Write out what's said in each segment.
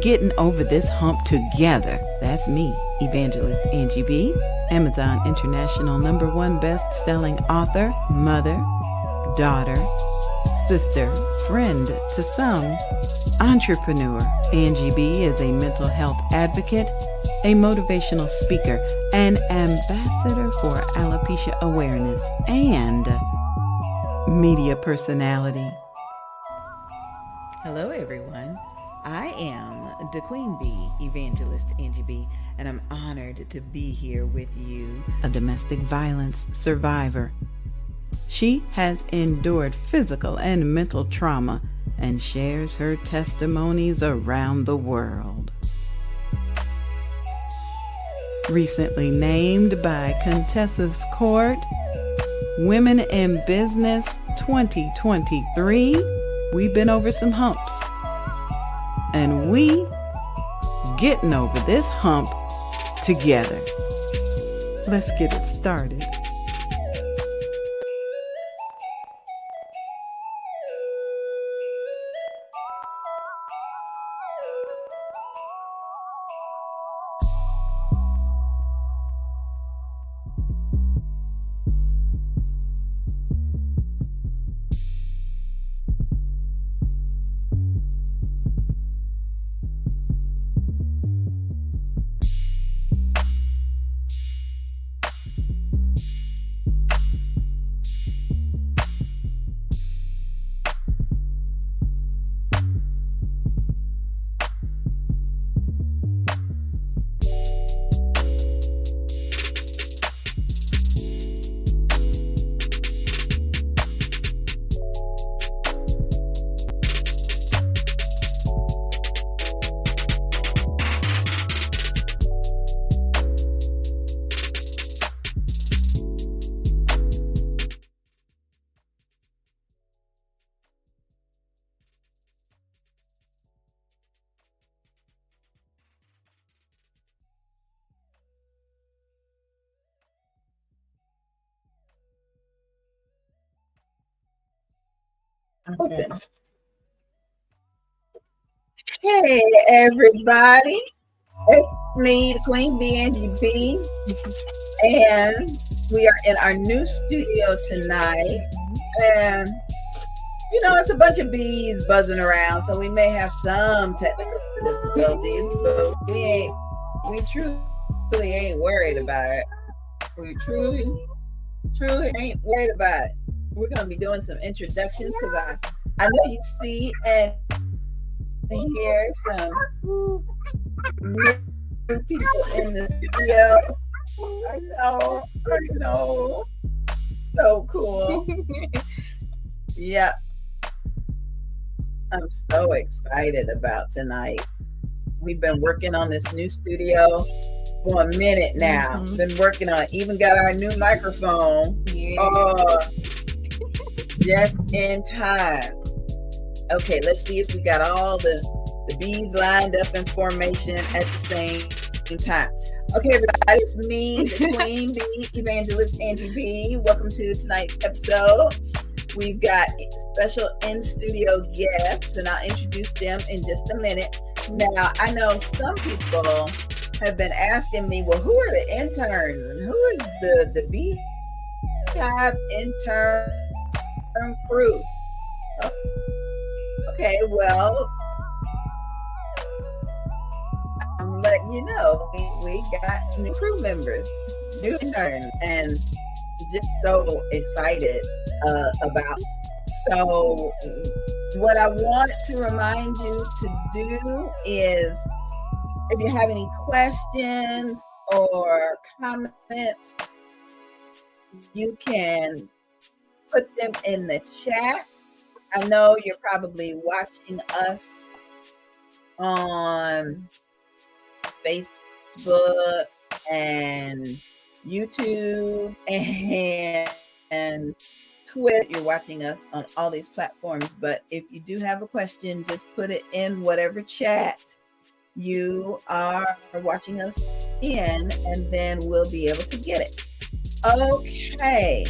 getting over this hump together. That's me, Evangelist Angie B., Amazon International #1 best-selling author, mother, daughter, sister, friend to some, entrepreneur. Angie B. is a mental health advocate, a motivational speaker, an ambassador for alopecia awareness, and media personality. Hello, everyone. I am the Queen Bee, Evangelist Angie B., and I'm honored to be here with you, a domestic violence survivor. She has endured physical and mental trauma and shares her testimonies around the world. Recently named by Contessa's Court, Women in Business 2023, we've been over some humps. And we getting over this hump together. Let's get it started. Okay. Hey everybody, it's me, the Queen Bee, Angie B, and we are in our new studio tonight. And you know, it's a bunch of bees buzzing around, so we may have some technical difficulties, but we truly ain't worried about it. We truly ain't worried about it. We're going to be doing some introductions because I know you see and hear some new people in the studio. I know. So cool. Yep. I'm so excited about tonight. We've been working on this new studio for a minute now. Been working on it. Even got our new microphone. Just in time. Okay, let's see if we got all the bees lined up in formation at the same time. Okay, everybody, it's me, the Queen Bee, Evangelist Angie B. Welcome to tonight's episode. We've got special in-studio guests, and I'll introduce them in just a minute. Now, I know some people have been asking me, well, who are the interns and who is the Beehive intern crew? Okay, well, I'm letting you know we got new crew members, new interns, and just so excited about. So what I want to remind you to do is, if you have any questions or comments, you can put them in the chat. I know you're probably watching us on Facebook and YouTube and Twitter. You're watching us on all these platforms, but if you do have a question, just put it in whatever chat you are watching us in, and then we'll be able to get it. Okay,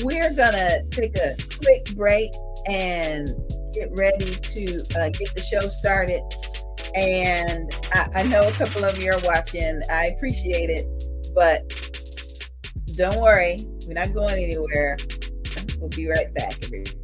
we're gonna take a quick break and get ready to get the show started. And I know a couple of you are watching. I appreciate it, but don't worry, we're not going anywhere. We'll be right back, everybody.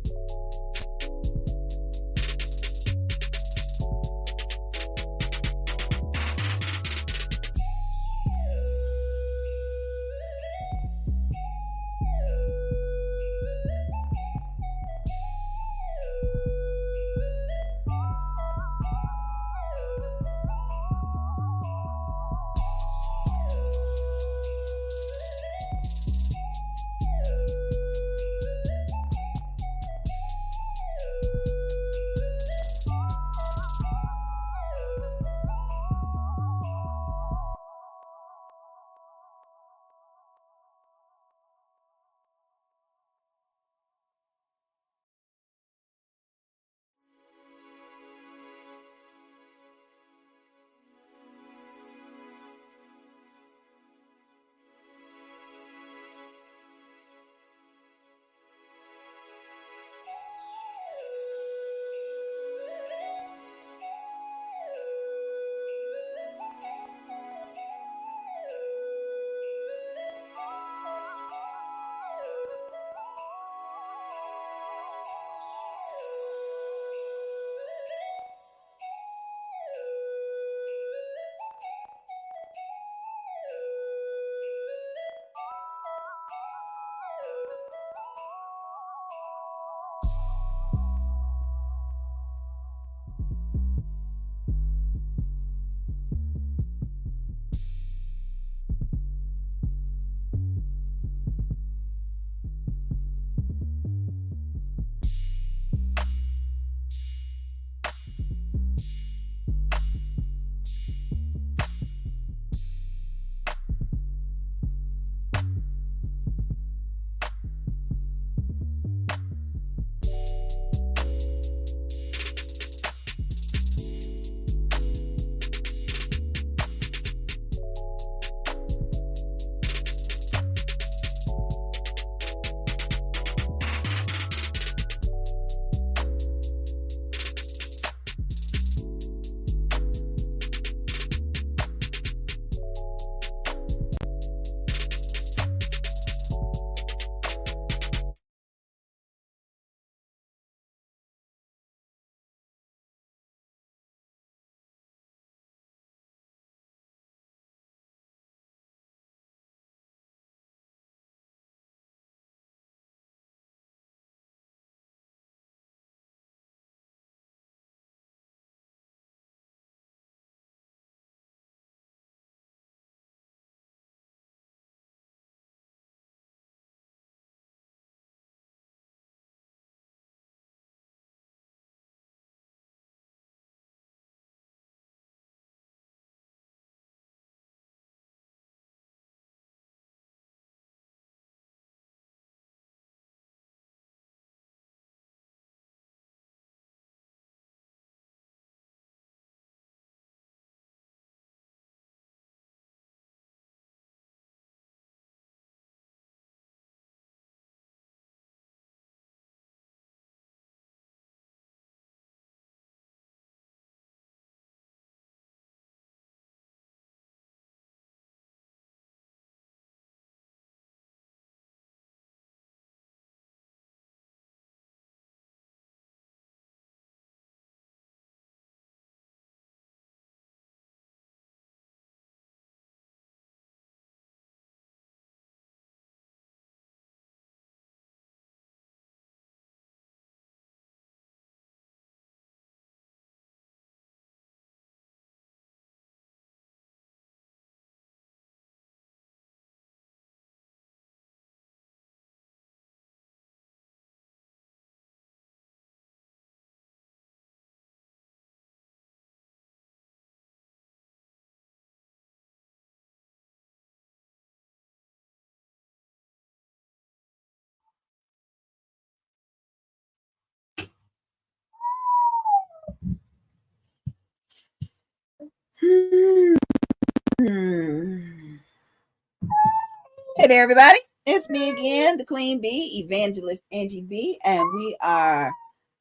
Hey there, everybody. It's me again, the Queen Bee, Evangelist Angie B, and we are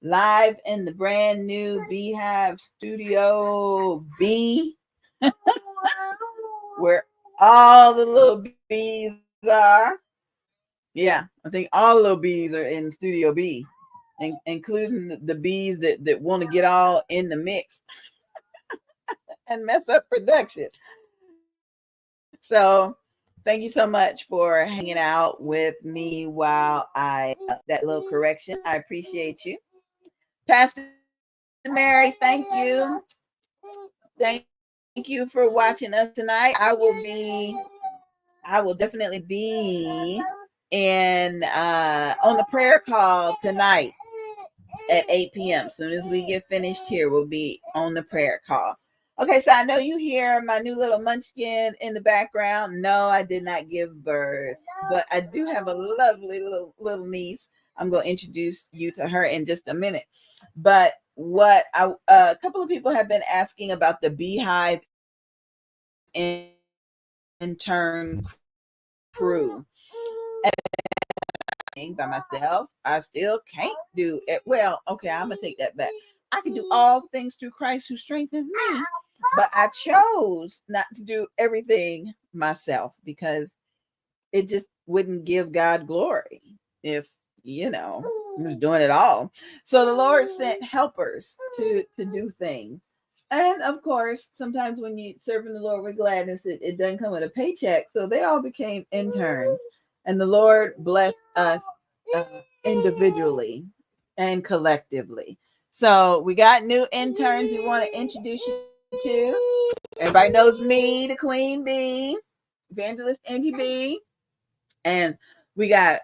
live in the brand new Beehive Studio B, where all the little bees are. Yeah, I think all the little bees are in Studio B, including the bees that want to get all in the mix and mess up production. So thank you so much for hanging out with me while that little correction. I appreciate you. Pastor Mary, thank you. Thank you for watching us tonight. I will definitely be in on the prayer call tonight at 8 p.m. As soon as we get finished here, we'll be on the prayer call. Okay, so I know you hear my new little munchkin in the background. No, I did not give birth, but I do have a lovely little niece. I'm going to introduce you to her in just a minute. But a couple of people have been asking about the Beehive intern crew. By myself, I still can't do it. Well, okay, I'm gonna take that back. I can do all things through Christ who strengthens me, but I chose not to do everything myself because it just wouldn't give God glory if I was doing it all. So the Lord sent helpers to do things. And of course, sometimes when you serving the Lord with gladness, it doesn't come with a paycheck. So they all became interns. And the Lord blessed us individually and collectively. So we got new interns we want to introduce you to. Everybody knows me, the Queen Bee, Evangelist Angie B. And we got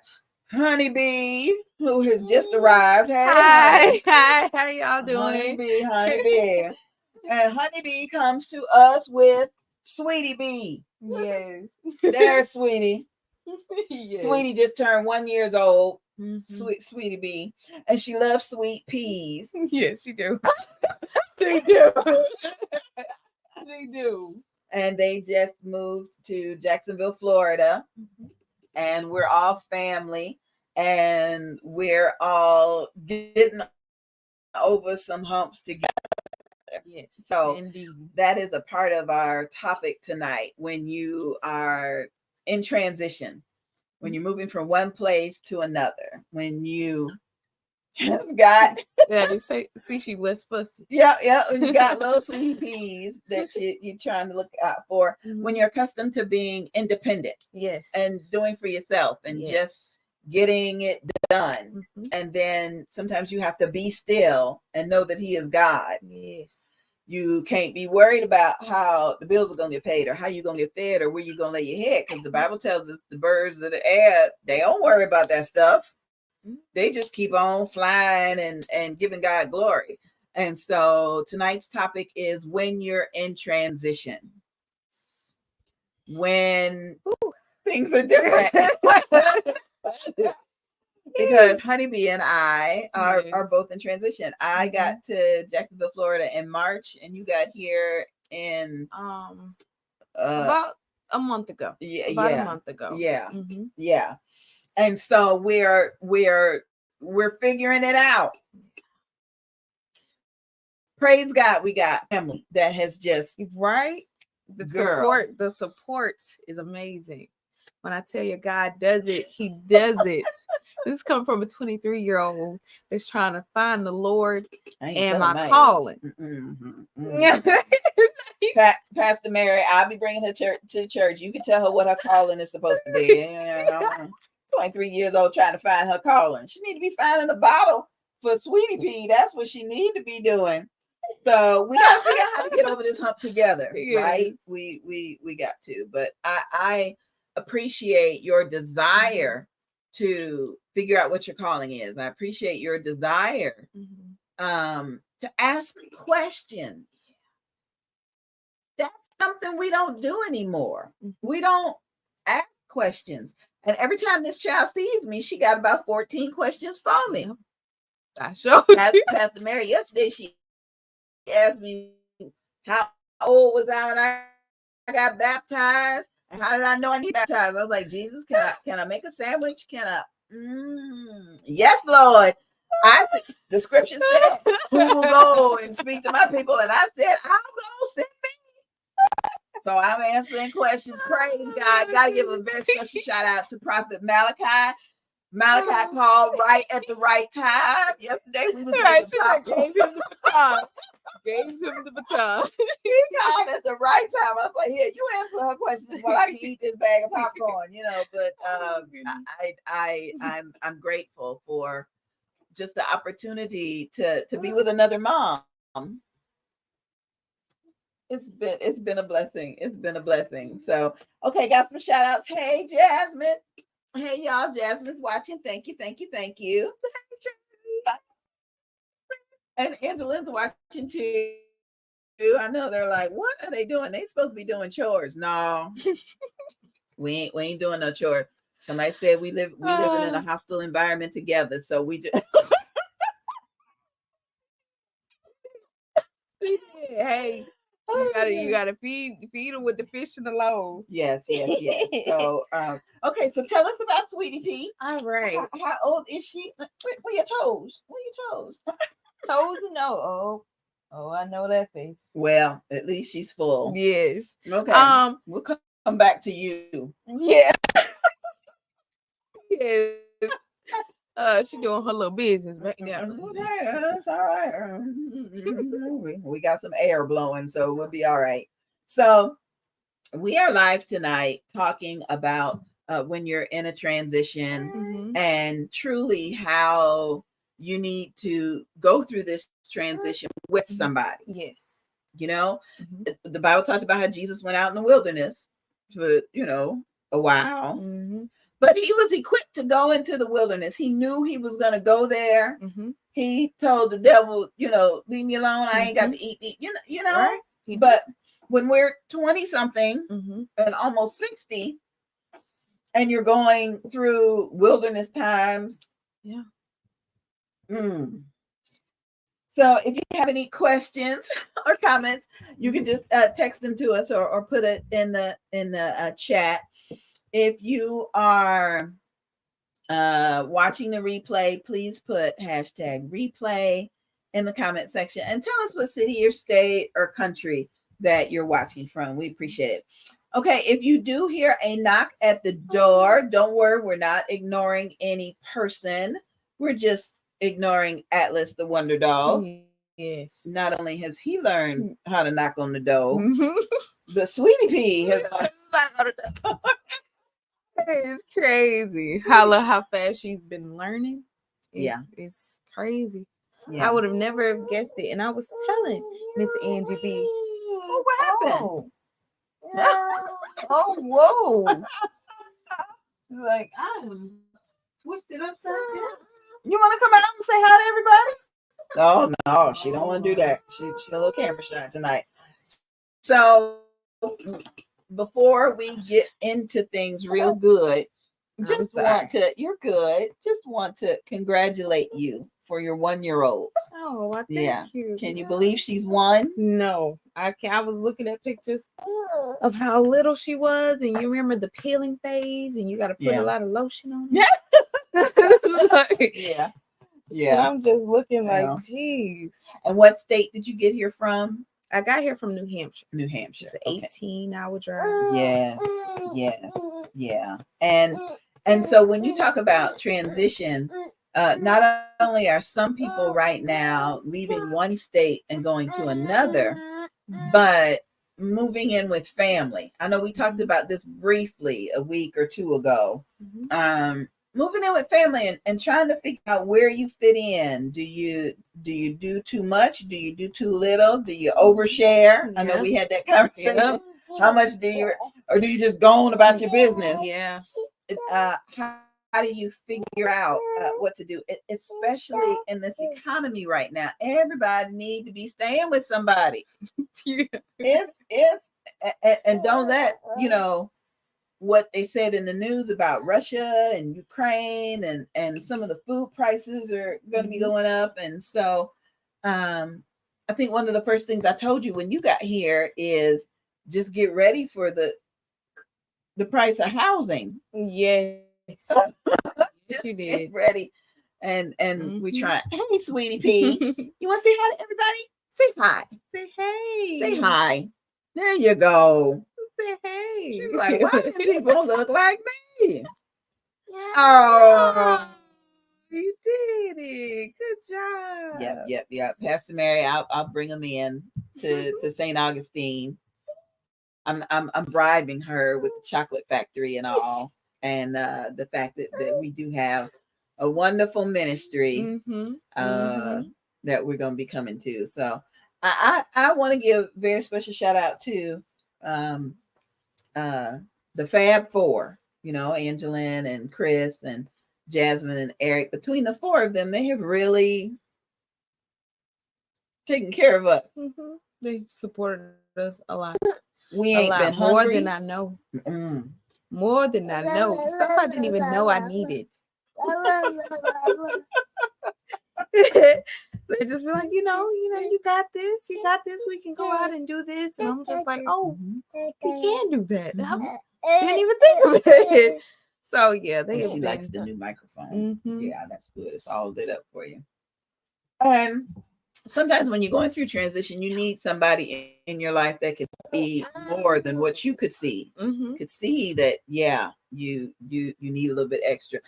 Honeybee, who has just arrived. Hey, hi, how y'all doing? Honeybee. And Honeybee comes to us with Sweetie Bee. Yes. There's Sweetie. Yes. Sweetie just turned 1 year old. Mm-hmm. Sweetie Bee. And she loves sweet peas. Yes, she do. They do. They do. And they just moved to Jacksonville, Florida. Mm-hmm. And we're all family. And we're all getting over some humps together. Yes. So indeed, that is a part of our topic tonight. When you are in transition, when you're moving from one place to another, when you have got see she was fussy. Yeah, when you got little sweet peas that you're trying to look out for, mm-hmm. when you're accustomed to being independent, yes, and doing for yourself, and just getting it done. Mm-hmm. And then sometimes you have to be still and know that He is God. Yes. You can't be worried about how the bills are going to get paid or how you're going to get fed or where you're going to lay your head, because the Bible tells us the birds of the air, they don't worry about that stuff. They just keep on flying and giving God glory. And so tonight's topic is when you're in transition. When things are different. Because Honeybee and I are both in transition. I got to Jacksonville, Florida in March, and you got here in about a month ago. About a month ago. Yeah. Mm-hmm. Yeah. And so we're figuring it out. Praise God, we got family that has just The support is amazing. When I tell you God does it, He does it. This is coming from a 23-year-old that's trying to find the Lord and my calling. Pastor Mary, I'll be bringing her to church. You can tell her what her calling is supposed to be. 23 years old trying to find her calling. She need to be finding a bottle for Sweetie Pea. That's what she need to be doing. So we got to figure out how to get over this hump together, right? We got to. But I appreciate your desire to figure out what your calling is. I appreciate your desire to ask questions. That's something we don't do anymore. We don't ask questions. And every time this child sees me, she got about 14 questions for me. I sure. Pastor Mary, yesterday she asked me how old was I when I got baptized, and how did I know I need baptized? I was like, Jesus, can I make a sandwich? Can I? Yes, Lord. The scripture said, "Who will go and speak to my people?" And I said, "I'll go. Send me." So I'm answering questions. Praise God. Got to give a very special shout out to Prophet Malachi. Malachi called right at the right time. Yesterday we was Right, gave him the baton. Gave him the baton. He called at the right time. I was like, "Here, you answer her questions while I can eat this bag of popcorn," you know. But I'm grateful for just the opportunity to be with another mom. It's been a blessing. It's been a blessing. So okay, got some shout outs. Hey, Jasmine. Hey, y'all. Jasmine's watching. Thank you, thank you, thank you. And Angela's watching too. I know they're like, what are they doing? They supposed to be doing chores. No, we ain't doing no chores. Somebody said we living in a hostile environment together, so we just hey, you gotta feed them with the fish and the loaves. Yes. So okay, so tell us about Sweetie P. All right. How old is she? Where your toes? Where your toes? Toes and no. Oh, I know that face. Well, at least she's full. Yes. Okay. We'll come back to you. Yeah. Yes. She doing her little business right now. Okay, that's all right. We got some air blowing, so we'll be all right. So we are live tonight talking about when you're in a transition and truly how you need to go through this transition with somebody. Yes. You know, the Bible talks about how Jesus went out in the wilderness for, a while. But he was equipped to go into the wilderness. He knew he was going to go there. He told the devil, leave me alone. I ain't got to eat. You know. Right. But when we're 20 something and almost 60, and you're going through wilderness times. Yeah. So if you have any questions or comments, you can just text them to us or put it in the chat. If you are watching the replay, please put #replay in the comment section and tell us what city or state or country that you're watching from. We appreciate it. Okay, if you do hear a knock at the door, don't worry, we're not ignoring any person. We're just ignoring Atlas the Wonder Dog. Yes. Not only has he learned how to knock on the door, but Sweetie P has It's crazy. How fast she's been learning. It's crazy. Yeah. I would have never guessed it. And I was telling Miss Angie B. Oh, what happened? Oh, whoa. Like, I'm twisted upside down. You want to come out and say hi to everybody? Oh, no, she don't want to do that. She's a little camera shy tonight. So before we get into things real good, just want to congratulate you for your 1-year-old. Oh, well, thank you. Can you believe she's 1? No, I can't. I was looking at pictures of how little she was, and you remember the peeling phase, and you got to put a lot of lotion on it. Yeah. And I'm just looking like, geez. And what state did you get here from? I got here from New Hampshire. New Hampshire. It's an 18-hour drive. Yeah. And so when you talk about transition, not only are some people right now leaving one state and going to another, but moving in with family. I know we talked about this briefly a week or two ago. Moving in with family and trying to figure out where you fit in. Do you do too much? Do you do too little? Do you overshare? I know we had that conversation. How much do you, or do you just go on about your business? Yeah. How do you figure out what to do, especially in this economy right now? Everybody need to be staying with somebody. And don't let what they said in the news about Russia and Ukraine and some of the food prices are going to be going up. And so I think one of the first things I told you when you got here is just get ready for the price of housing. Yes. Just get ready. and we try. Hey, sweetie pea, you want to say hi to everybody? Say hi. Say hey. Say hi. There you go. Say hey. She's like, why do people look like me? Oh, you did it. Good job. Yep. Pastor Mary, I'll bring them in to St. Augustine. I'm bribing her with the chocolate factory and all, and the fact that we do have a wonderful ministry that we're going to be coming to. So I want to give a very special shout out to the Fab Four, Angeline and Chris and Jasmine and Eric. Between the four of them, they have really taken care of us. They supported us a lot. We ain't been more hungry. than I know. More than I know. Stuff I didn't even know I needed. They just be like, you got this. You got this. We can go out and do this. And I'm just like, oh, we can do that. I didn't even think of it. So yeah, She likes the new microphone. Yeah, that's good. It's all lit up for you. Sometimes when you're going through transition, you need somebody in your life that can see more than what you could see. Could see that, you need a little bit extra.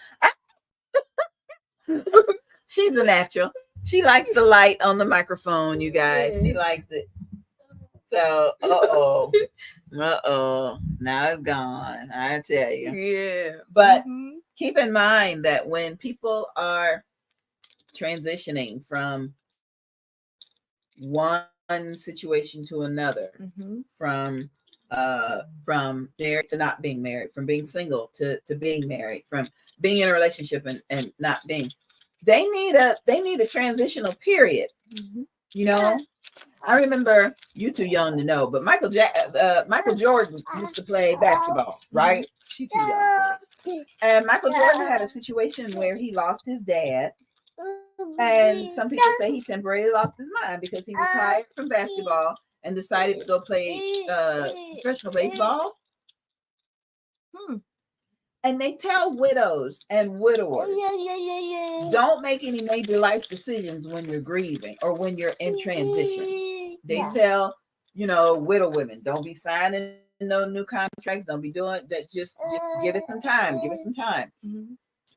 She's a natural. She likes the light on the microphone, you guys. She likes it. So, now it's gone. I tell you. Yeah. But keep in mind that when people are transitioning from one situation to another, from married to not being married, from being single to being married, from being in a relationship and not being, they need a transitional period. I remember, you too young to know, but Michael Jordan used to play basketball, right? She too young. And Michael Jordan had a situation where he lost his dad. And some people say he temporarily lost his mind because he retired from basketball and decided to go play professional baseball. And they tell widows and widowers, don't make any major life decisions when you're grieving or when you're in transition. They tell, widow women, don't be signing no new contracts. Don't be doing that. Just give it some time. Give it some time.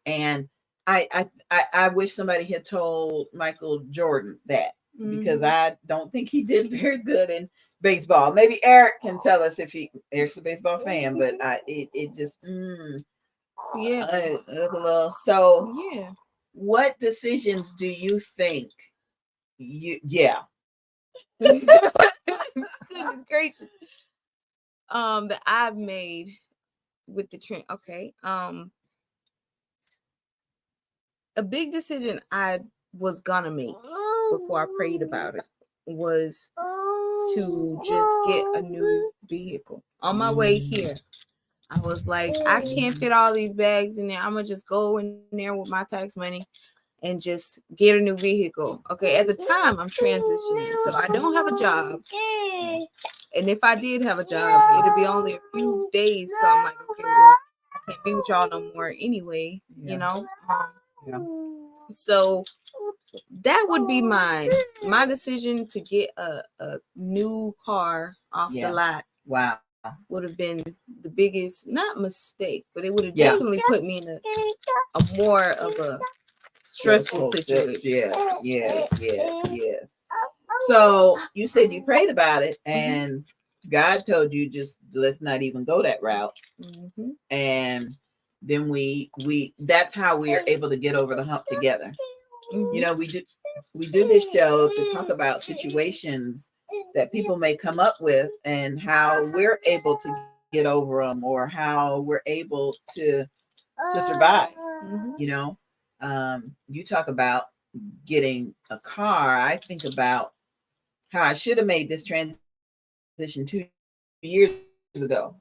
And I wish somebody had told Michael Jordan that, because I don't think he did very good in baseball. Maybe Eric can tell us if Eric's a baseball fan, but it just so what decisions do you think goodness gracious, that I've made with the trend? A big decision I was gonna make before I prayed about it was to just get a new vehicle. On my way here, I was like, I can't fit all these bags in there. I'm gonna just go in there with my tax money and just get a new vehicle. Okay, at the time I'm transitioning, so I don't have a job. And if I did have a job, it'd be only a few days. So I'm like, okay, well, I can't be with y'all no more anyway, So that would be my decision to get a new car off the lot. Wow. Would have been the biggest, not mistake, but it would have definitely put me in a more of a stressful situation. Yes. So you said you prayed about it and God told you, just let's not even go that route. And then we that's how we are able to get over the hump together. We do this show to talk about situations that people may come up with and how we're able to get over them, or how we're able to survive. You talk about getting a car. I think about how I should have made this transition 2 years ago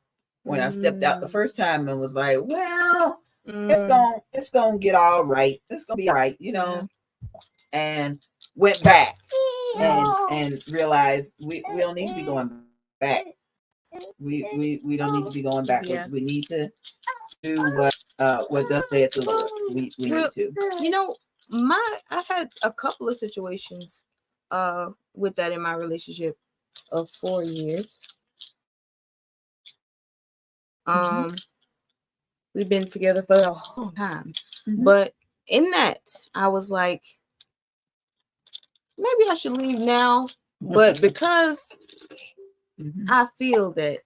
when I stepped out the first time and was like, well, it's gonna get all right. It's gonna be all right, and went back and realized we don't need to be going back. We don't need to be going backwards. We need to do what thus saith the Lord. We need to. I had a couple of situations with that in my relationship of 4 years. We've been together for a long time. But in that, I was like, maybe I should leave now. But because I feel that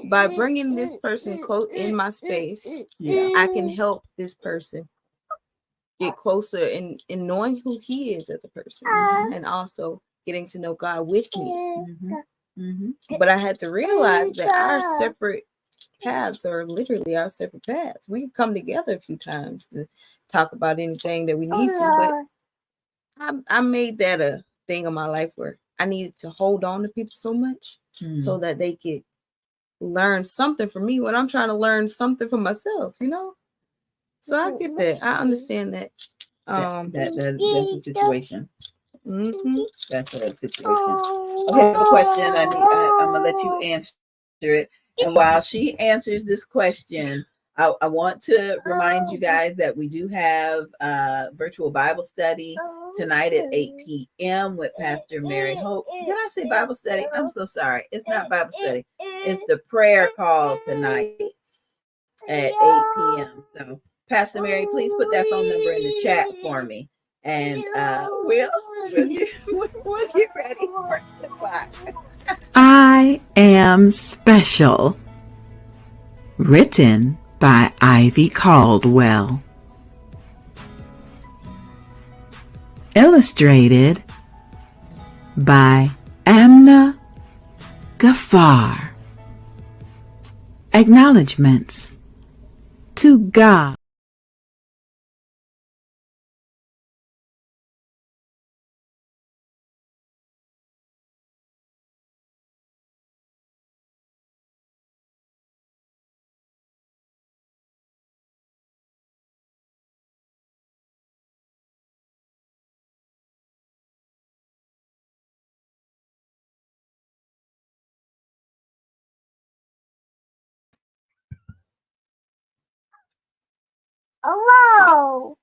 by bringing this person close in my space, I can help this person get closer in knowing who he is as a person, and also getting to know God with me. But I had to realize that our separate paths are literally our separate paths. We can come together a few times to talk about anything that we need to, but I made that a thing of my life where I needed to hold on to people so much so that they could learn something from me when I'm trying to learn something for myself, you know? So I get that. I understand that. That's a situation. That's a situation. Okay, I have a question. I'm gonna let you answer it. And while she answers this question, I want to remind you guys that we do have virtual Bible study tonight at 8 p.m. with Pastor Mary Hope. Did I say Bible study? I'm so sorry. It's not Bible study. It's the prayer call tonight at 8 p.m. So, Pastor Mary, please put that phone number in the chat for me. And we'll get ready for 10 o'clock. I Am Special. Written by Ivy Caldwell. Illustrated by Amna Ghaffar. Acknowledgements to God.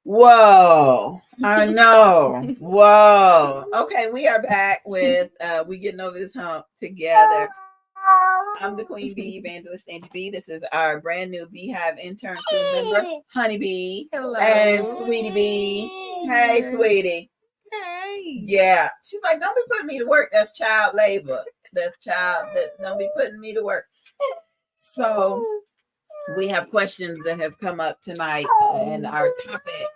Whoa. I know. Whoa. Okay, we are back with we getting over this hump together. I'm the Queen Bee, Evangelist Angie B. This is our brand new Beehive intern crew member, Honeybee. Hello. And Sweetie Bee. Hey, Sweetie. Hey. Yeah. She's like, don't be putting me to work. That's child labor. Don't be putting me to work. So we have questions that have come up tonight, and our topic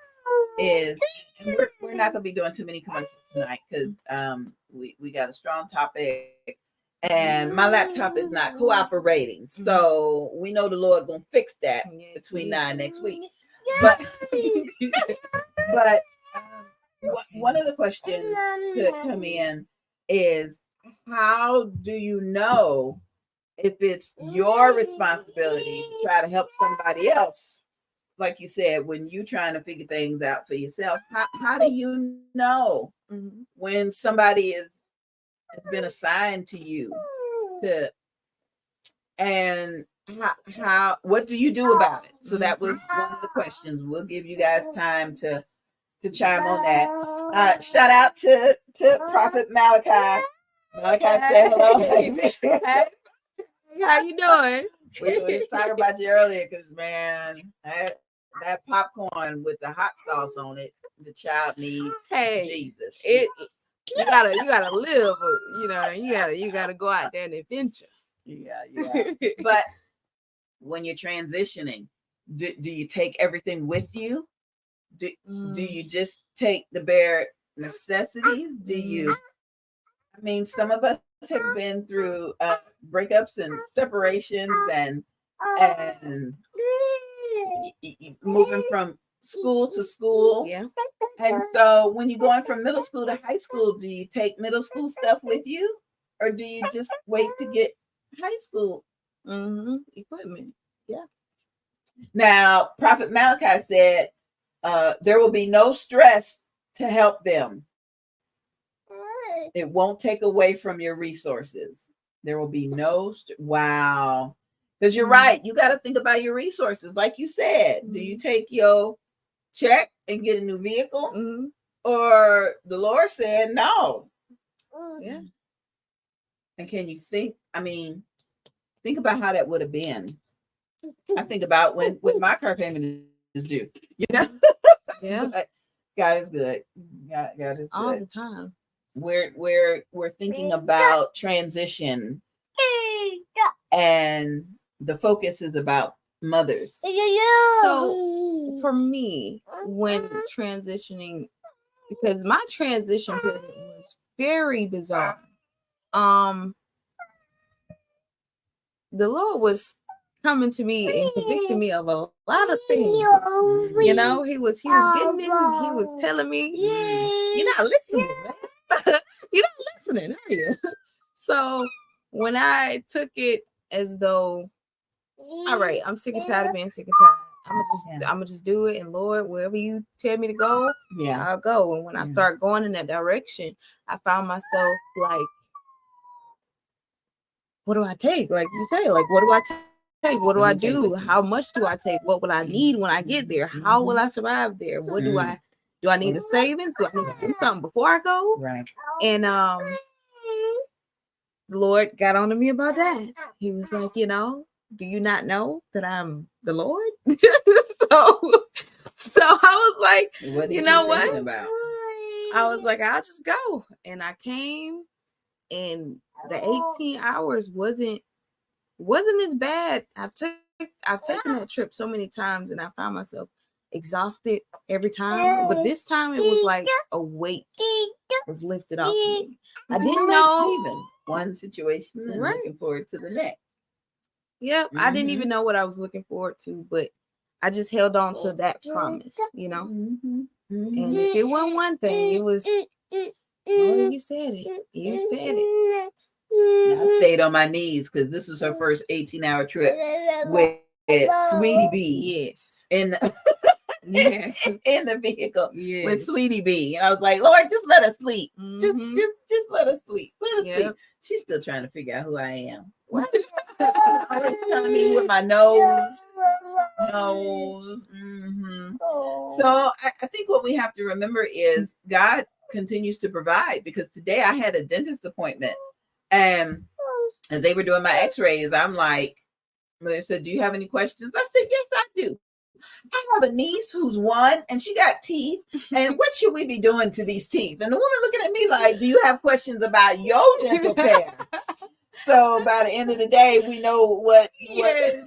is, and we're not going to be doing too many commercials tonight because we got a strong topic, and my laptop is not cooperating. So we know the Lord going to fix that between now and next week. But one of the questions to come in is, how do you know if it's your responsibility to try to help somebody else? Like you said, when you're trying to figure things out for yourself, how do you know when somebody has been assigned to you to, and how what do you do about it? So that was one of the questions. We'll give you guys time to chime on that. Shout out to Prophet Malachi. Malachi said hello. Hey. How you doing? We were talking about you earlier because, man, that popcorn with the hot sauce on it, the child needs Jesus. You gotta live. You gotta go out there and adventure. Yeah. But when you're transitioning, do you take everything with you? Do you just take the bare necessities? Do you? I mean, some of us have been through breakups and separations and moving from school to school. Yeah. And so when you're going from middle school to high school, do you take middle school stuff with you, or do you just wait to get high school equipment? Yeah. Now, Prophet Malachi said there will be no stress to help them. It won't take away from your resources. There will be no wow. Because you're right. You got to think about your resources. Like you said, do you take your check and get a new vehicle, Mm-hmm. or the Lord said no. Yeah. And can you think? I mean, think about how that would have been. I think about when my car payment is due. You know, Yeah. But God is good. God is good All the time. We're thinking about transition, and the focus is about mothers. So for me, when transitioning, because my transition period was very bizarre. The Lord was coming to me and convicting me of a lot of things. You know, he was getting in, he was telling me, you're not listening, man. You're not listening, are you? So when I took it as though, all right, I'm sick and tired of being sick and tired. I'm gonna just do it, and Lord, wherever you tell me to go, I'll go. And when I start going in that direction, I found myself like, what do I take? Like you say, like, what do I take? What do I do? How much do I take? What will I need when I get there? How will I survive there? What do I need a savings? Do I need to do something before I go? Right. And the Lord got on to me about that. He was like, you know, do you not know that I'm the Lord? so I was like, you know what? About? I was like, I'll just go. And I came, and the 18 hours wasn't as bad. I've taken that trip so many times, and I found myself exhausted every time. But this time it was like a weight was lifted off me. I didn't know even one situation and looking forward to the next. Yep, I didn't even know what I was looking forward to, but I just held on to that promise, you know. And if it wasn't one thing, it was, oh, you said it. You said it. I stayed on my knees because this was her first 18-hour trip with Sweetie B. Yes. In the in the vehicle with Sweetie B. And I was like, Lord, just let us sleep. Just let us sleep. Let us sleep. She's still trying to figure out who I am. What? Always telling me with my nose. So I think what we have to remember is God continues to provide, because today I had a dentist appointment, and as they were doing my x-rays, I'm like, they said, do you have any questions? I said, yes, I do. I have a niece who's 1 and she got teeth. And what should we be doing to these teeth? And the woman looking at me like, do you have questions about your dental care? So by the end of the day, we know what yes.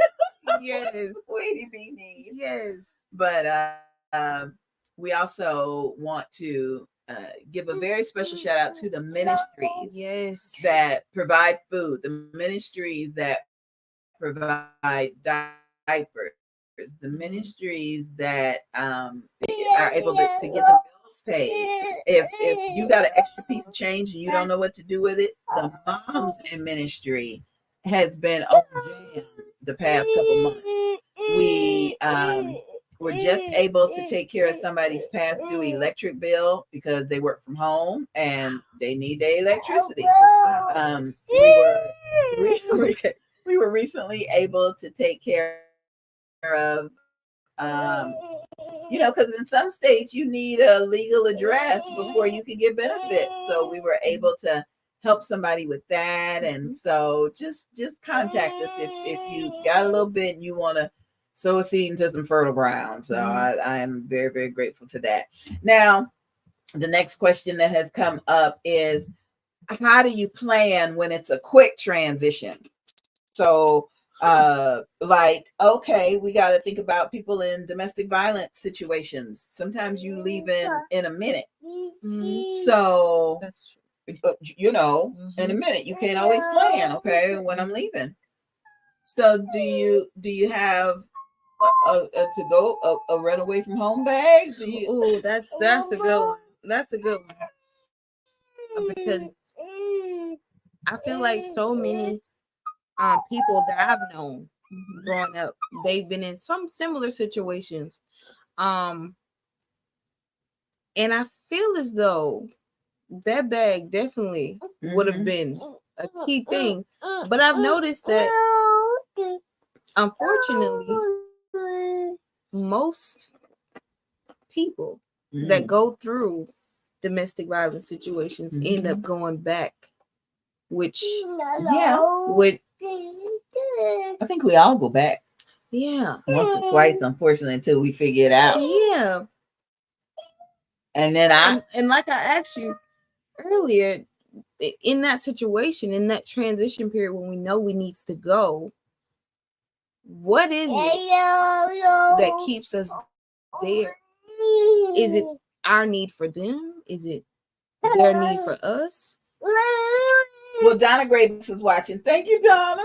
Sweetie B needs. Yes. But we also want to give a very special shout out to the ministries that provide food, the ministries that provide diapers, the ministries that are able to get the bills paid. If you got an extra piece of change and you don't know what to do with it, the moms in ministry has been on jam the past couple months. We were just able to take care of somebody's past due electric bill because they work from home and they need their electricity. We were recently able to take care of, because in some states you need a legal address before you can get benefits. So we were able to help somebody with that. And so just contact us if you got a little bit and you want to sow a seed into some fertile ground. So I am very, very grateful for that. Now, the next question that has come up is, how do you plan when it's a quick transition? So okay, we got to think about people in domestic violence situations. Sometimes you leave in a minute. So that's true. In a minute, you can't always plan, okay, when I'm leaving. So do you have a run away from home bag? That's a good one. That's a good one. Because I feel like so many people that I've known growing up, they've been in some similar situations. And I feel as though that bag definitely would have been a key thing. But I've noticed that, unfortunately, most people that go through domestic violence situations end up going back, which would I think we all go back once or twice, unfortunately, until we figure it out. Yeah. And then and like I asked you earlier, in that situation, in that transition period when we know we needs to go, what is it that keeps us there? Is it our need for them? Is it their need for us? Well, Donna Graves is watching. Thank you, Donna.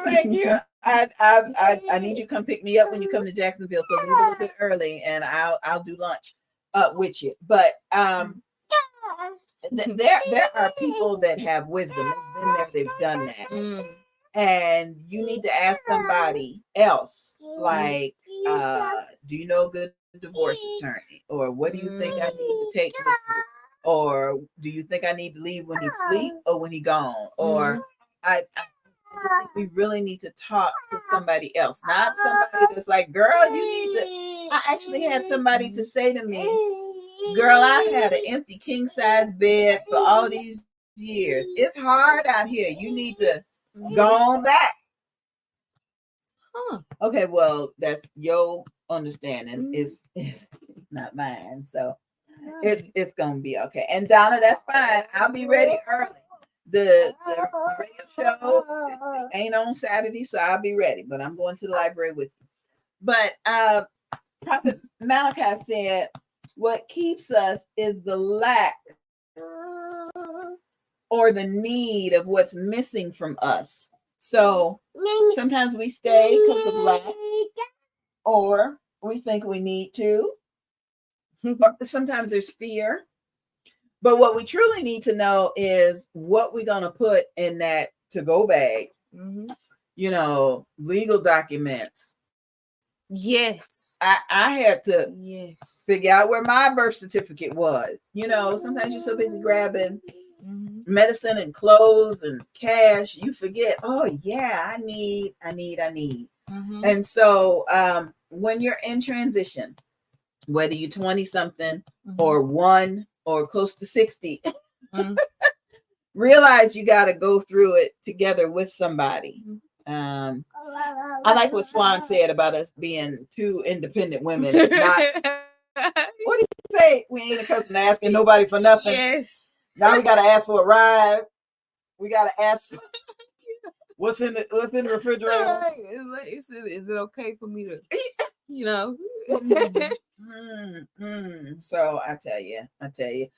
Thank you. I need you to come pick me up when you come to Jacksonville. So leave a little bit early, and I'll do lunch with you. But there are people that have wisdom. They've been there. They've done that. And you need to ask somebody else, like, do you know a good divorce attorney? Or what do you think I need to take with you? Or do you think I need to leave when he sleep or when he gone? Or I just think we really need to talk to somebody else, not somebody that's like, girl, you need to. I actually had somebody to say to me, girl, I had an empty king size bed for all these years. It's hard out here. You need to go on back. Okay, well, that's your understanding. It's not mine. So it's gonna be okay. And Donna, that's fine. I'll be ready early. The radio show ain't on Saturday, so I'll be ready. But I'm going to the library with you. But Prophet Malachi said, what keeps us is the lack or the need of what's missing from us. So sometimes we stay because of lack, or we think we need to. Or sometimes there's fear. But what we truly need to know is what we're going to put in that to-go bag. You know, legal documents. Yes. I had to figure out where my birth certificate was. You know, sometimes you're so busy grabbing medicine and clothes and cash, you forget, oh yeah, I need. And so when you're in transition, whether you're 20 something or 1 or close to 60, realize you got to go through it together with somebody. I like what Swan said about us being 2 independent women. Not, what did he say? We ain't accustomed to asking nobody for nothing. Yes. Now we got to ask for a ride. We got to ask for what's in the refrigerator. It's like, is it okay for me to, you know? So I tell you. Okay,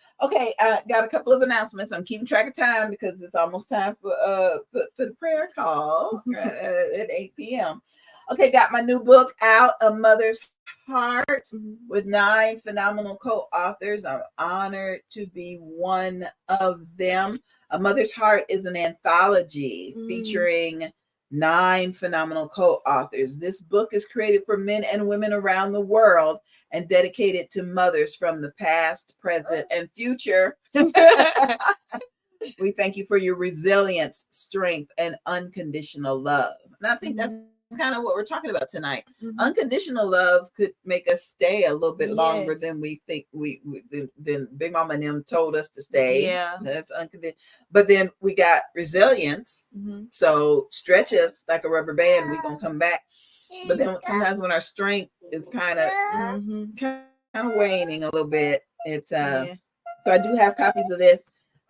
I got a couple of announcements. I'm keeping track of time because it's almost time for the prayer call at 8 p.m. Okay, got my new book out, A Mother's Heart, with 9 phenomenal co-authors. I'm honored to be one of them. A Mother's Heart is an anthology featuring 9 phenomenal co-authors. This book is created for men and women around the world and dedicated to mothers from the past, present, and future. We thank you for your resilience, strength, and unconditional love. And I think that's kind of what we're talking about tonight. Unconditional love could make us stay a little bit longer than we think than Big Mama and them told us to stay. Yeah, that's unconditional. But then we got resilience. So stretch us like a rubber band. We're gonna come back. But then sometimes when our strength is kind of waning a little bit, it's so I do have copies of this.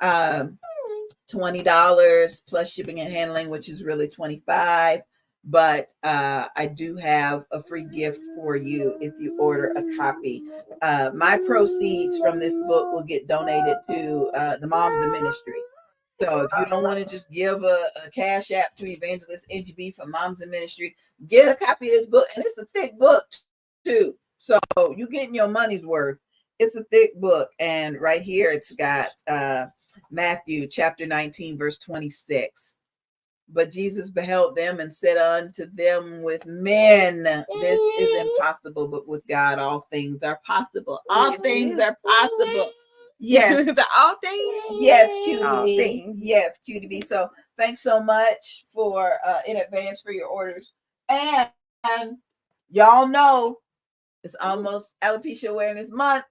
$20 plus shipping and handling, which is really $25. But I do have a free gift for you if you order a copy. My proceeds from this book will get donated to the Moms in Ministry. So if you don't want to just give a cash app to Evangelist NGB for Moms in Ministry, get a copy of this book. And it's a thick book too. So you're getting your money's worth. It's a thick book. And right here, it's got Matthew chapter 19, verse 26. But Jesus beheld them and said unto them, with men this is impossible, but with God all things are possible. All things are possible. Yes. All things? Yes, QDB. Yes, QDB. So thanks so much for in advance for your orders. And y'all know It's almost Alopecia Awareness Month.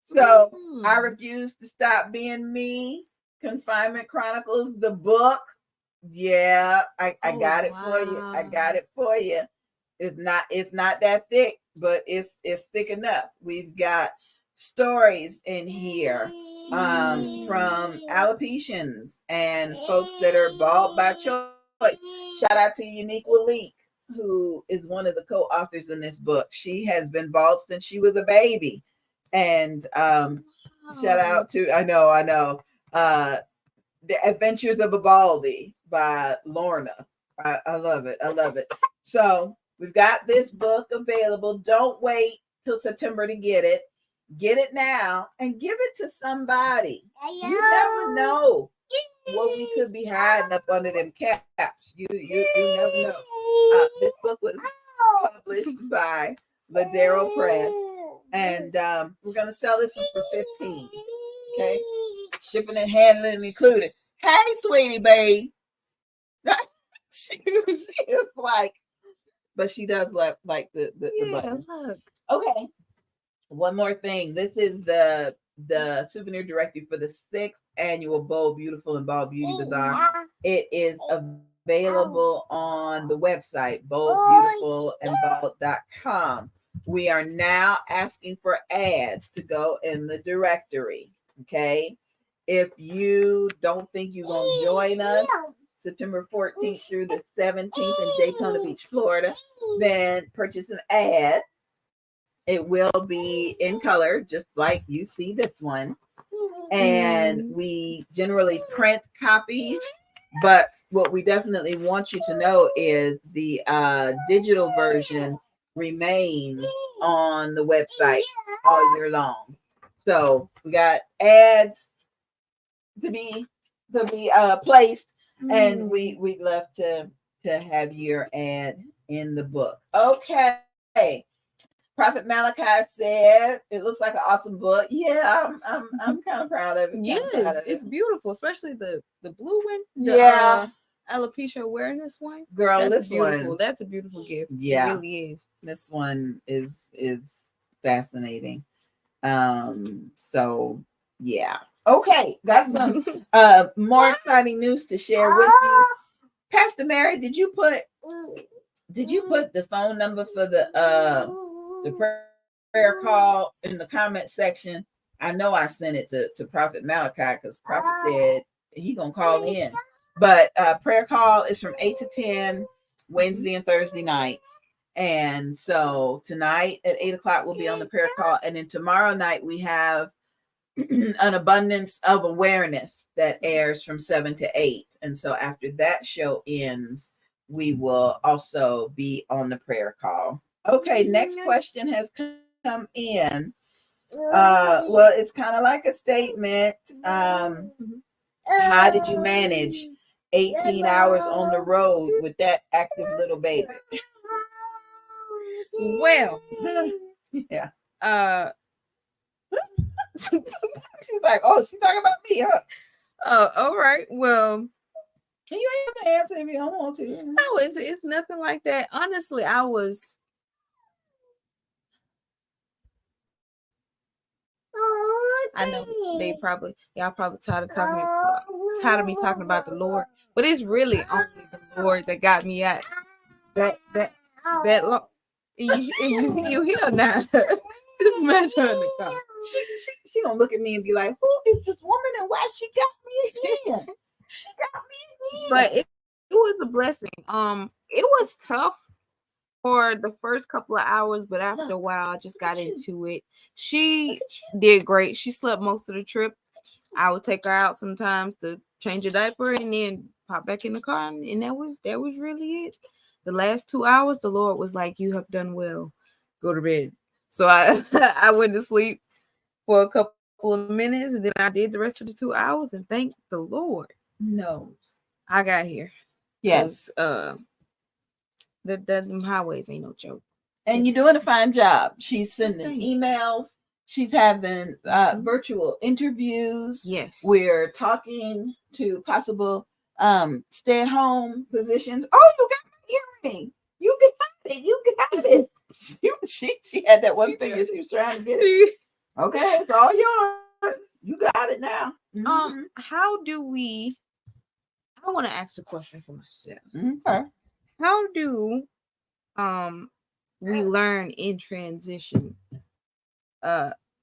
So I refuse to stop being me. Confinement Chronicles, the book. Yeah, I got it for you. I got it for you. It's not that thick, but it's thick enough. We've got stories in here from alopecians and folks that are bald by choice. Shout out to Unique Walik, who is one of the co-authors in this book. She has been bald since she was a baby. And shout out to I know The Adventures of a Baldy by Lorna. I love it. I love it. So we've got this book available. Don't wait till September to get it. Get it now and give it to somebody. You never know what we could be hiding up under them caps. You never know. This book was published by Ladero Press, and we're gonna sell this one for $15. Okay, shipping and handling included. Hey, sweetie babe. she was like, but she does like the button. Look. Okay. One more thing. This is the souvenir directory for the 6th annual Bold, Beautiful, and Bald Beauty Bazaar. It is available on the website, boldbeautifulandbald.com. We are now asking for ads to go in the directory. Okay. If you don't think you're going to join us September 14th through the 17th in Daytona Beach, Florida, then purchase an ad. It will be in color, just like you see this one. And we generally print copies, but what we definitely want you to know is the digital version remains on the website all year long. So we got ads to be placed, and we'd love to have your ad in the book. Okay. Prophet Malachi said it looks like an awesome book. Yeah, I'm kind of proud of it. Yes, it's beautiful, especially the blue one. Alopecia Awareness one. Girl, that's this beautiful. one. That's a beautiful gift. Yeah, it really is. This one is fascinating. So yeah. Okay, got some more exciting news to share with you. Pastor Mary, did you put the phone number for the prayer call in the comment section? I know I sent it to Prophet Malachi because Prophet said he gonna call in. But prayer call is from 8 to 10 Wednesday and Thursday nights. And so tonight at 8 o'clock we'll be on the prayer call, and then tomorrow night we have an abundance of awareness that airs from 7 to 8. And so after that show ends, we will also be on the prayer call. Okay, next question has come in. Well, it's kind of like a statement. How did you manage 18 hours on the road with that active little baby? Well, yeah. She's like, oh, she's talking about me, huh? All right. Well, you ain't have to answer if you don't want to. No, it's nothing like that. Honestly, I know y'all probably tired of me talking about the Lord, but it's really only the Lord that got me at that you hear now. Just imagine her in the car. She gonna look at me and be like, who is this woman and why she got me again? She got me again. But it was a blessing. It was tough for the first couple of hours, but after a while I just got into it. She did great. She slept most of the trip. I would take her out sometimes to change a diaper and then pop back in the car, and that was really it. The last 2 hours, the Lord was like, you have done well. Go to bed. So I went to sleep for a couple of minutes, and then I did the rest of the 2 hours, and thank the Lord knows I got here. Yes. The highways ain't no joke. And you're doing a fine job. She's sending emails. She's having virtual interviews. Yes. We're talking to possible stay-at-home positions. Oh, you got my earring. You got it. She had that one finger. She was trying to get it. Okay, it's all yours. You got it now. How do we? I want to ask a question for myself. Okay. How do we learn in transition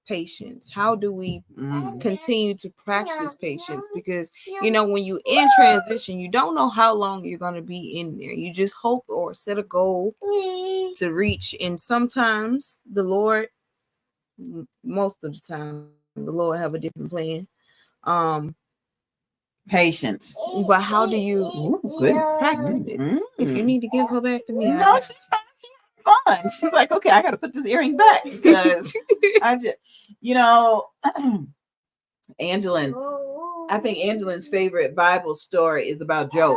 patience? How do we continue to practice patience? Because you know, when you in transition, you don't know how long you're going to be in there. You just hope or set a goal to reach, and sometimes the Lord, most of the time, the Lord have a different plan. Patience. But how do you practice it? If you need to give her back to me, no, she's fine. She's fun. She's like, okay, I got to put this earring back because I just, you know, Angeline. I think Angeline's favorite Bible story is about Job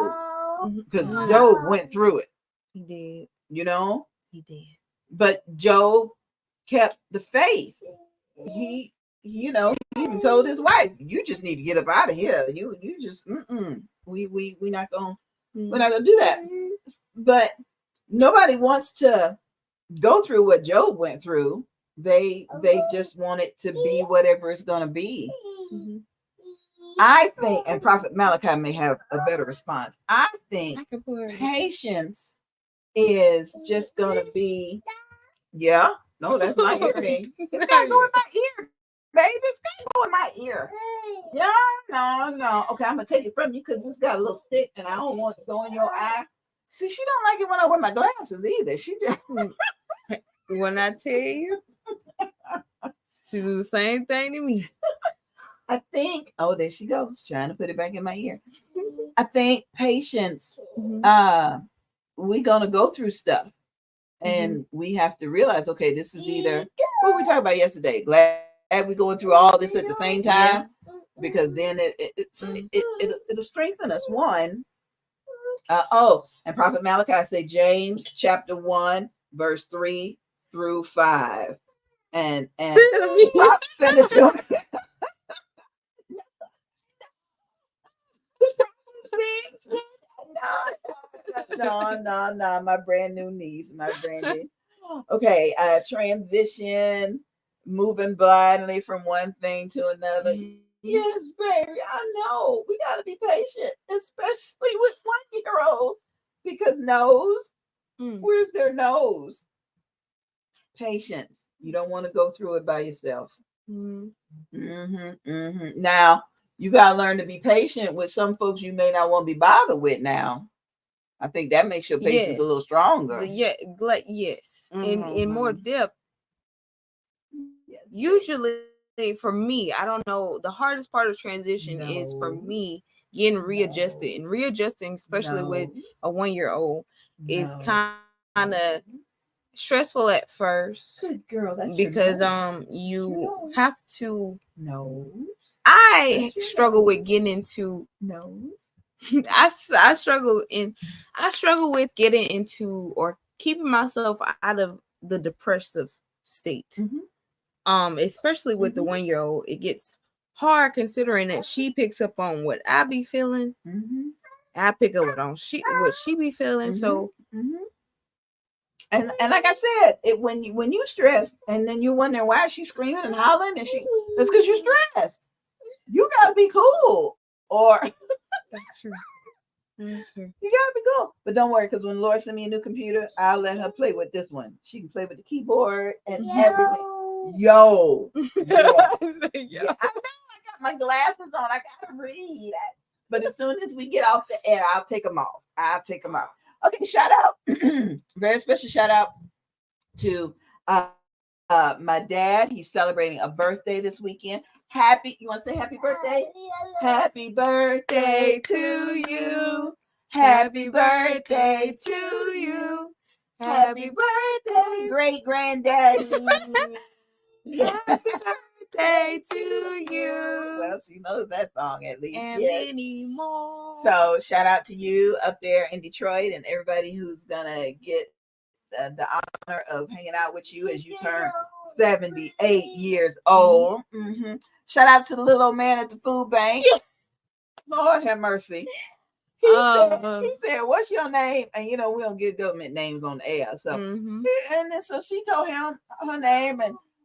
because Job went through it. He did. You know, he did. But Job kept the faith. He even told his wife, "You just need to get up out of here. You just we're not gonna do that." But nobody wants to go through what Job went through. They just want it to be whatever it's gonna be. I think, and Prophet Malachi may have a better response. I think patience is just gonna be, yeah. No, that's my earring. It's gotta go in my ear, baby. It's gotta go in my ear. Yeah, no. Okay, I'm gonna take it from you because it's got a little stick, and I don't want it to go in your eye. See, she don't like it when I wear my glasses either. She just when I tell you, she do the same thing to me. I think. Oh, there she goes, trying to put it back in my ear. I think patience. We're gonna go through stuff. And we have to realize, okay, this is either what we talked about yesterday. Glad we're going through all this at the same time, because then it'll strengthen us. One, and Prophet Malachi say James chapter 1, verse 3 through 5, and Pop send it to me. No, my brand new niece, okay, transition, moving blindly from one thing to another. Yes, baby, I know. We got to be patient, especially with 1-year-olds, because where's their nose? Patience. You don't want to go through it by yourself. Now, you got to learn to be patient with some folks you may not want to be bothered with now. I think that makes your patience a little stronger. Yes. In more depth. Usually for me, I don't know, the hardest part of transition is for me getting readjusted. And readjusting, especially with a 1-year-old, is kind of stressful at first. Good girl, that's because you have to I struggle with getting into I struggle with getting into or keeping myself out of the depressive state. Especially with the 1-year-old, it gets hard considering that she picks up on what I be feeling. I pick up what she be feeling. So and like I said, when you stressed and then you wondering why she's screaming and hollering, and that's because you're stressed. You gotta be cool. Or that's true. That's true. You gotta be cool. But don't worry, because when Lord sent me a new computer, I'll let her play with this one. She can play with the keyboard and everything. Yeah. I know I got my glasses on. I gotta read. But as soon as we get off the air, I'll take them off. Okay, shout out. Very special shout out to my dad. He's celebrating a birthday this weekend. You want to say happy birthday? Happy birthday to you. Happy birthday to you. Happy birthday, great granddaddy. Happy birthday to you. Well, she knows that song at least. And many more. So shout out to you up there in Detroit and everybody who's gonna get the honor of hanging out with you as you turn 78 years old. Shout out to the little old man at the food bank. Lord have mercy. He said, "What's your name?" And we don't get government names on the air. So and then so she told him her name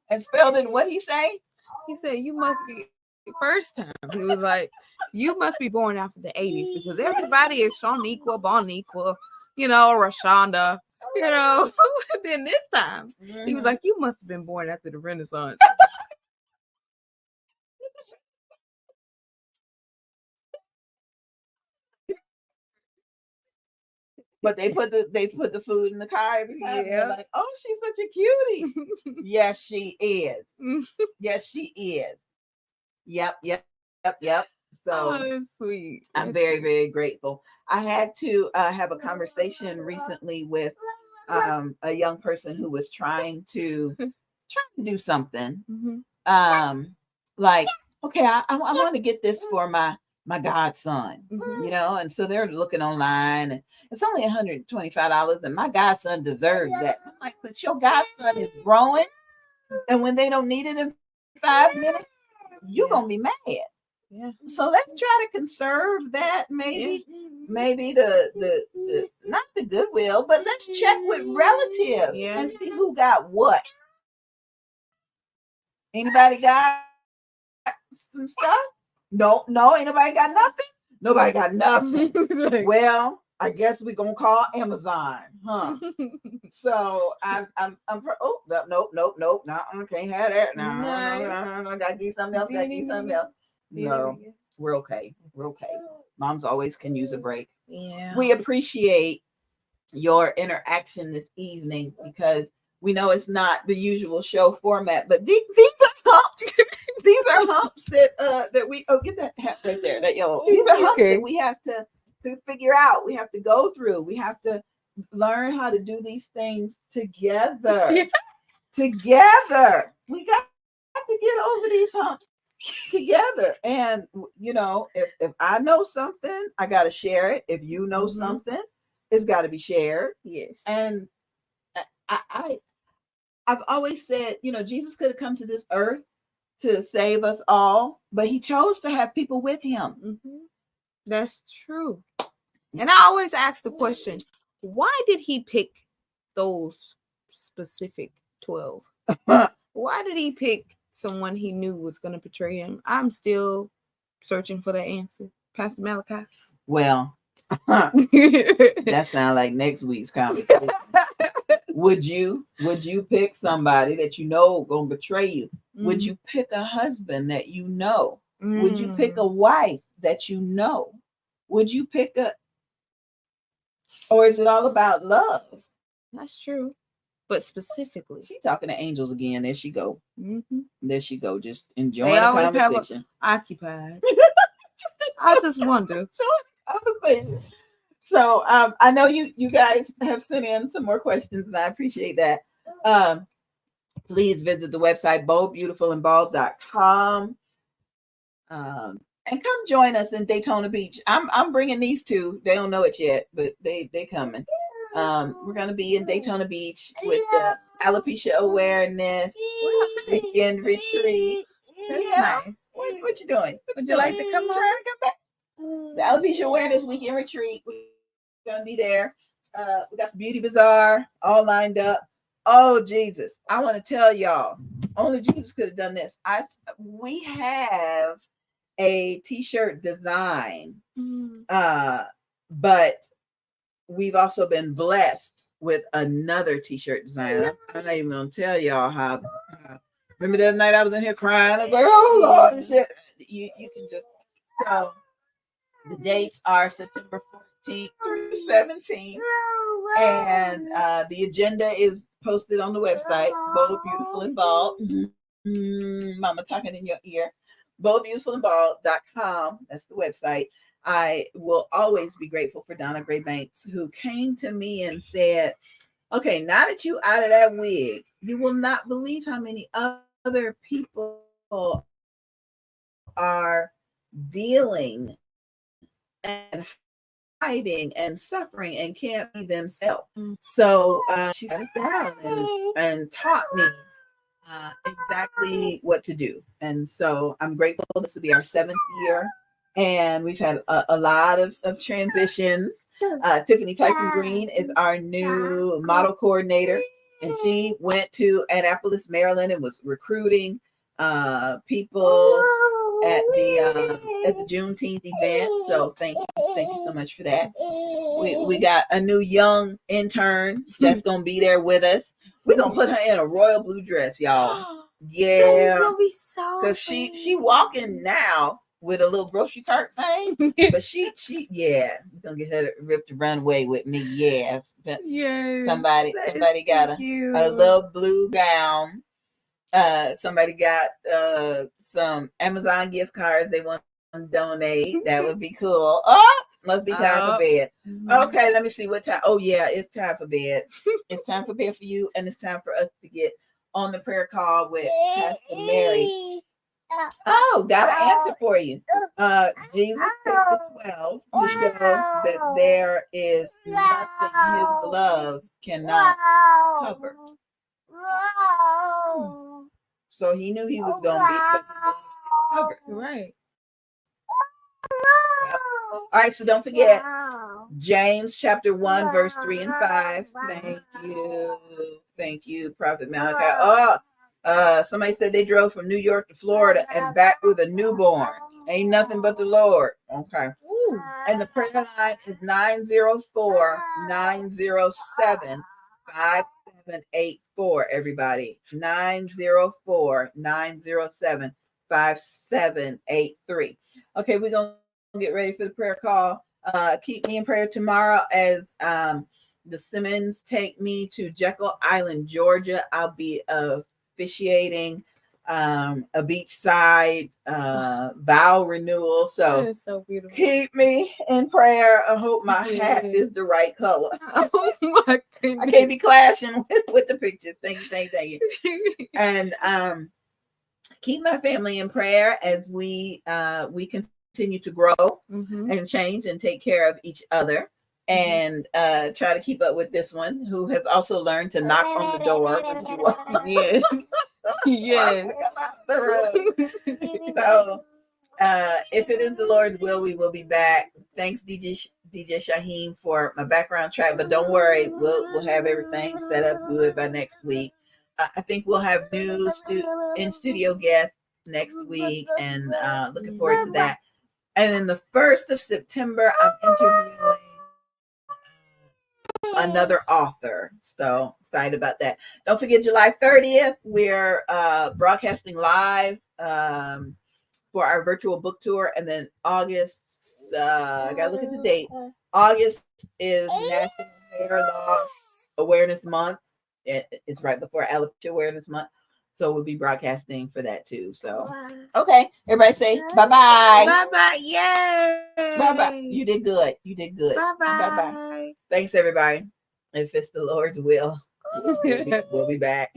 and spelled it. What he say? He said, "You must be." First time he was like, "You must be born after the 80s because everybody is Shaniqua, Boniqua, Rashonda, Then this time he was like, "You must have been born after the Renaissance." But they put the food in the car every time. Yeah. Like, oh, she's such a cutie. Yes, she is. Yes, she is. Yep. So that's sweet. I'm very, very grateful. I had to have a conversation recently with a young person who was trying to do something. Like, okay, I want to get this for my godson, and so they're looking online and it's only $125 and my godson deserves that. I'm like, but your godson is growing and when they don't need it in 5 minutes, you're going to be mad. Yeah. So let's try to conserve that. Maybe the not the goodwill, but let's check with relatives and see who got what. Anybody got some stuff? No, ain't nobody got nothing. Nobody got nothing. Well, I guess we're gonna call Amazon, huh? So I'm oh nope, no, can't have that. No, I gotta get something else. No, we're okay. Moms always can use a break. Yeah. We appreciate your interaction this evening because we know it's not the usual show format, but these are humps. These are humps that we get that hat right there, that yellow. These are humps that we have to figure out. We have to go through. We have to learn how to do these things together. Yeah. Together. We got to get over these humps together. And if I know something, I got to share it. If you know something, it's got to be shared. Yes. And I've always said, Jesus could have come to this earth to save us all, but he chose to have people with him. That's true. And I always ask the question, why did he pick those specific 12? Why did he pick someone he knew was going to betray him? I'm still searching for the answer. Pastor Malachi? Well, that sounds like next week's conversation. Would you pick somebody that gonna betray you? Would you pick a husband that you know? Would you pick a wife that you know? Would you pick or is it all about love? That's true. But specifically, she's talking to angels again. There she go. There she go. Just enjoying they the always conversation. Have occupied. I just wonder. Conversation. So I know you guys have sent in some more questions, and I appreciate that. Please visit the website boldbeautifulandbald.com. And come join us in Daytona Beach. I'm bringing these two. They don't know it yet, but they coming. We're gonna be in Daytona Beach with the alopecia awareness weekend retreat. Yeah. Nice. What you doing? Would you like to come on? Trying to come back? The alopecia awareness weekend retreat. We're gonna be there. We got the beauty bazaar all lined up. Oh Jesus! I want to tell y'all, only Jesus could have done this. We have a t-shirt design, but we've also been blessed with another t-shirt design. I'm not even gonna tell y'all how. Remember the other night I was in here crying. I was like, "Oh Lord, shit!" You can just so. The dates are September 14th through 17th, and the agenda is posted on the website. Bold, Beautiful, and Bald. Mama talking in your ear. boldbeautifulandbald.com. That's the website. I will always be grateful for Donna Gray Banks, who came to me and said, okay, now that you out of that wig, you will not believe how many other people are dealing and hiding and suffering and can't be themselves. So she sat down and taught me exactly what to do. And so I'm grateful. This will be our 7th year And we've had a lot of transitions. Tiffany Tyson Green is our new model coordinator, and she went to Annapolis, Maryland, and was recruiting people at the Juneteenth event. So thank you so much for that. We got a new young intern that's gonna be there with us. We're gonna put her in a royal blue dress, y'all. Yeah, gonna be so because she walking now with a little grocery cart thing, but she yeah, we're gonna get her to rip the runway with me. Yes, yes. Somebody got a little blue gown. Somebody got some Amazon gift cards they want to donate. That would be cool. Oh, must be time for bed. Okay, let me see what time. Oh yeah, it's time for bed. It's time for bed for you, and it's time for us to get on the prayer call with Pastor Mary. Oh, got an answer for you. Jesus picked the 12 to show that there is nothing his love cannot cover. So he knew he was going to be, but his love covered. Right. Yep. All right, so don't forget James chapter 1, verse 3 and 5. Thank you, Prophet Malachi. Somebody said they drove from New York to Florida and back with a newborn. Ain't nothing but the Lord. Okay. Ooh. And the prayer line is 904-907-5784, everybody. 904-907-5783. Okay, we're going to get ready for the prayer call. Keep me in prayer tomorrow as the Simmons take me to Jekyll Island, Georgia. I'll be officiating a beachside vow renewal. So that is so beautiful. Keep me in prayer. I hope my hat is the right color. Oh my goodness. I can't be clashing with the pictures. Thank you. And keep my family in prayer as we continue to grow and change and take care of each other. And try to keep up with this one who has also learned to knock on the door when she wants. Yes. Yes. So if it is the Lord's will, we will be back. Thanks, DJ Shaheem, for my background track. But don't worry, we'll have everything set up good by next week. I think we'll have new in-studio guests next week, and looking forward to that. And then the 1st of September, I'm interviewing another author. So excited about that. Don't forget July 30th, we're broadcasting live for our virtual book tour. And then August, I gotta look at the date. August is National Hair Loss Awareness Month. It's right before Alopecia Awareness Month. So we'll be broadcasting for that too. So okay, everybody say bye-bye. Bye-bye. Yay. Bye-bye. You did good. Bye-bye. Thanks, everybody. If it's the Lord's will, we'll be back.